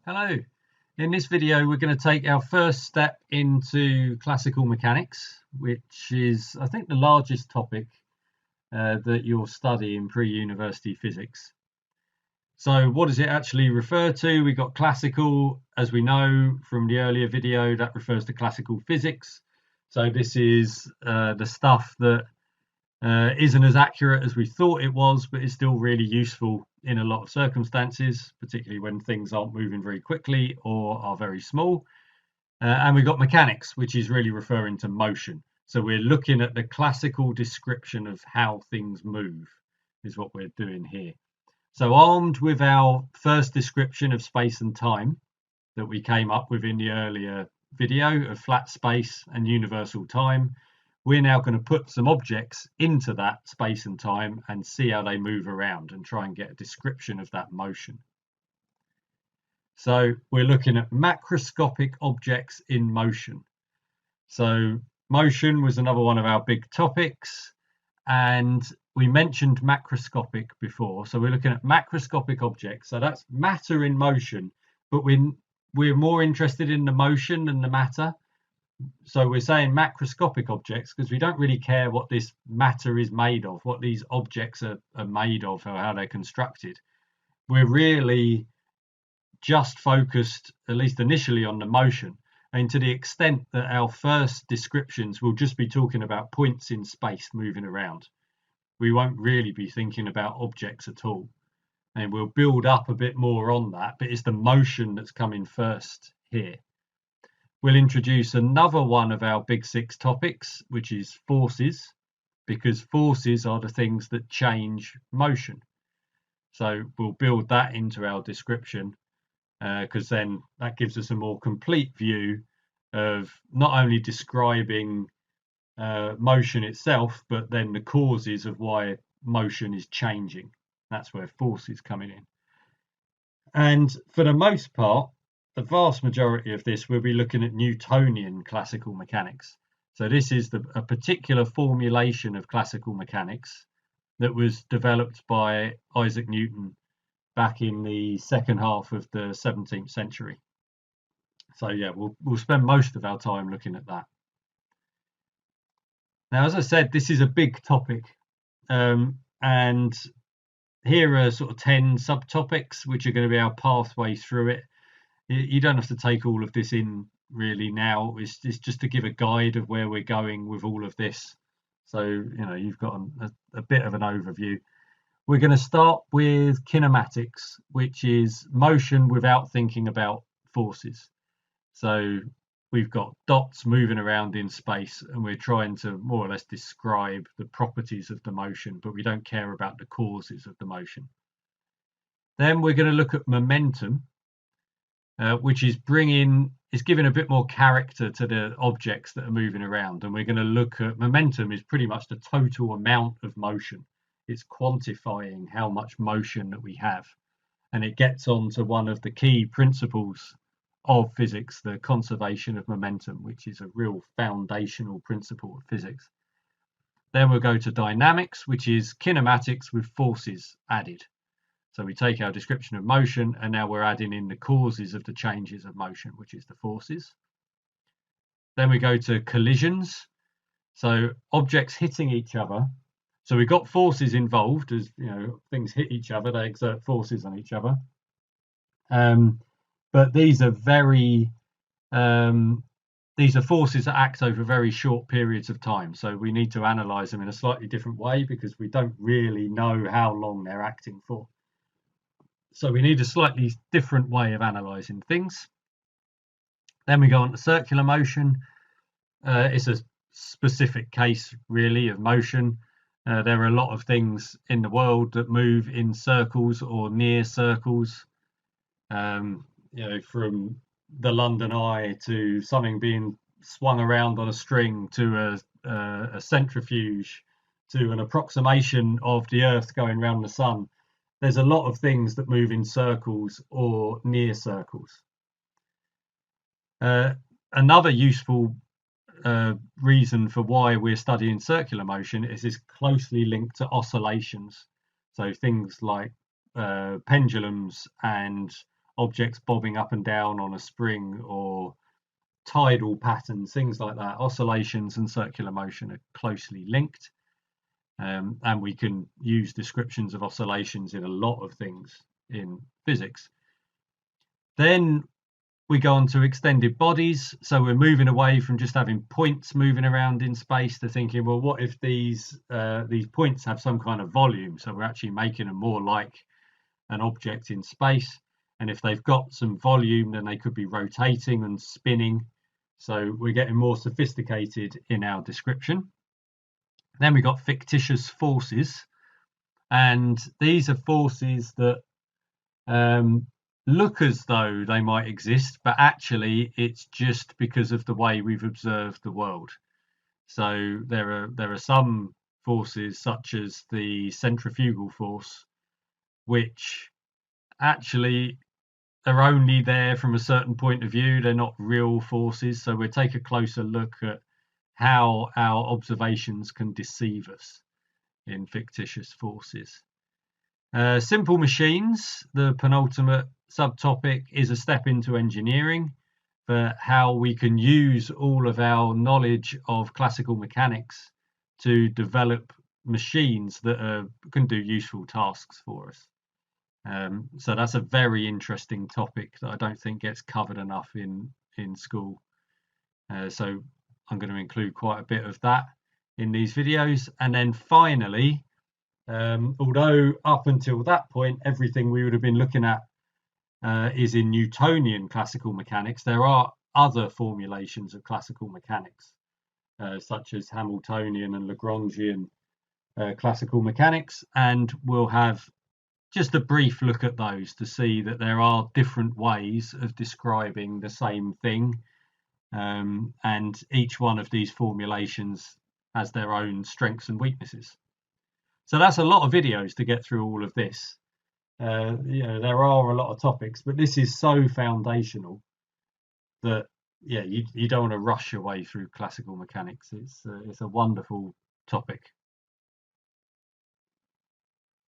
Hello. In this video, we're going to take our first step into classical mechanics, which is, I think, the largest topic that you'll study in pre-university physics. So what does it actually refer to? We got classical, as we know from the earlier video, that refers to classical physics. So this is the stuff that isn't as accurate as we thought it was, but is still really useful in a lot of circumstances, particularly when things aren't moving very quickly or are very small. And we've got mechanics, which is really referring to motion. So we're looking at the classical description of how things move, is what we're doing here. So armed with our first description of space and time that we came up with in the earlier video of flat space and universal time, we're now going to put some objects into that space and time and see how they move around and try and get a description of that motion. So we're looking at macroscopic objects in motion. So motion was another one of our big topics, and we mentioned macroscopic before. So we're looking at macroscopic objects. So that's matter in motion, but we're more interested in the motion than the matter. So we're saying macroscopic objects because we don't really care what this matter is made of, what these objects are made of, or how they're constructed. We're really just focused, at least initially, on the motion. And to the extent that our first descriptions will just be talking about points in space moving around, we won't really be thinking about objects at all. And we'll build up a bit more on that, but it's the motion that's coming first here. We'll introduce another one of our big six topics, which is forces, because forces are the things that change motion. So we'll build that into our description, because then that gives us a more complete view of not only describing motion itself, but then the causes of why motion is changing. That's where forces come in. And for the most part, the vast majority of this, we'll be looking at Newtonian classical mechanics. So this is a particular formulation of classical mechanics that was developed by Isaac Newton back in the second half of the 17th century. So yeah, we'll spend most of our time looking at that. Now, as I said, this is a big topic, and here are sort of 10 subtopics, which are going to be our pathway through it. You don't have to take all of this in really now. It's just to give a guide of where we're going with all of this. So, you've got a bit of an overview. We're going to start with kinematics, which is motion without thinking about forces. So we've got dots moving around in space, and we're trying to more or less describe the properties of the motion, but we don't care about the causes of the motion. Then we're going to look at momentum, which is giving a bit more character to the objects that are moving around. And we're going to look at momentum is pretty much the total amount of motion. It's quantifying how much motion that we have. And it gets on to one of the key principles of physics, the conservation of momentum, which is a real foundational principle of physics. Then we'll go to dynamics, which is kinematics with forces added. So we take our description of motion, and now we're adding in the causes of the changes of motion, which is the forces. Then we go to collisions. So objects hitting each other. So we've got forces involved, as things hit each other, they exert forces on each other. But these are forces that act over very short periods of time. So we need to analyze them in a slightly different way because we don't really know how long they're acting for. So we need a slightly different way of analysing things. Then we go on to circular motion. It's a specific case, really, of motion. There are a lot of things in the world that move in circles or near circles. From the London Eye to something being swung around on a string to a centrifuge to an approximation of the Earth going around the sun. There's a lot of things that move in circles or near circles. Another useful reason for why we're studying circular motion is it's closely linked to oscillations. So things like pendulums and objects bobbing up and down on a spring, or tidal patterns, things like that. Oscillations and circular motion are closely linked. And we can use descriptions of oscillations in a lot of things in physics. Then we go on to extended bodies. So we're moving away from just having points moving around in space to thinking, well, what if these points have some kind of volume? So we're actually making them more like an object in space. And if they've got some volume, then they could be rotating and spinning. So we're getting more sophisticated in our description. Then we got fictitious forces. And these are forces that look as though they might exist, but actually it's just because of the way we've observed the world. So there are some forces, such as the centrifugal force, which actually are only there from a certain point of view. They're not real forces. So we'll take a closer look at how our observations can deceive us in fictitious forces. Simple machines, the penultimate subtopic, is a step into engineering for how we can use all of our knowledge of classical mechanics to develop machines that can do useful tasks for us. So that's a very interesting topic that I don't think gets covered enough in school. So I'm going to include quite a bit of that in these videos. And then finally, although up until that point everything we would have been looking at is in Newtonian classical mechanics, there are other formulations of classical mechanics, such as Hamiltonian and Lagrangian classical mechanics, and we'll have just a brief look at those to see that there are different ways of describing the same thing, and each one of these formulations has their own strengths and weaknesses. So that's a lot of videos to get through all of this. There are a lot of topics, but this is so foundational that you don't want to rush your way through classical mechanics. It's a wonderful topic.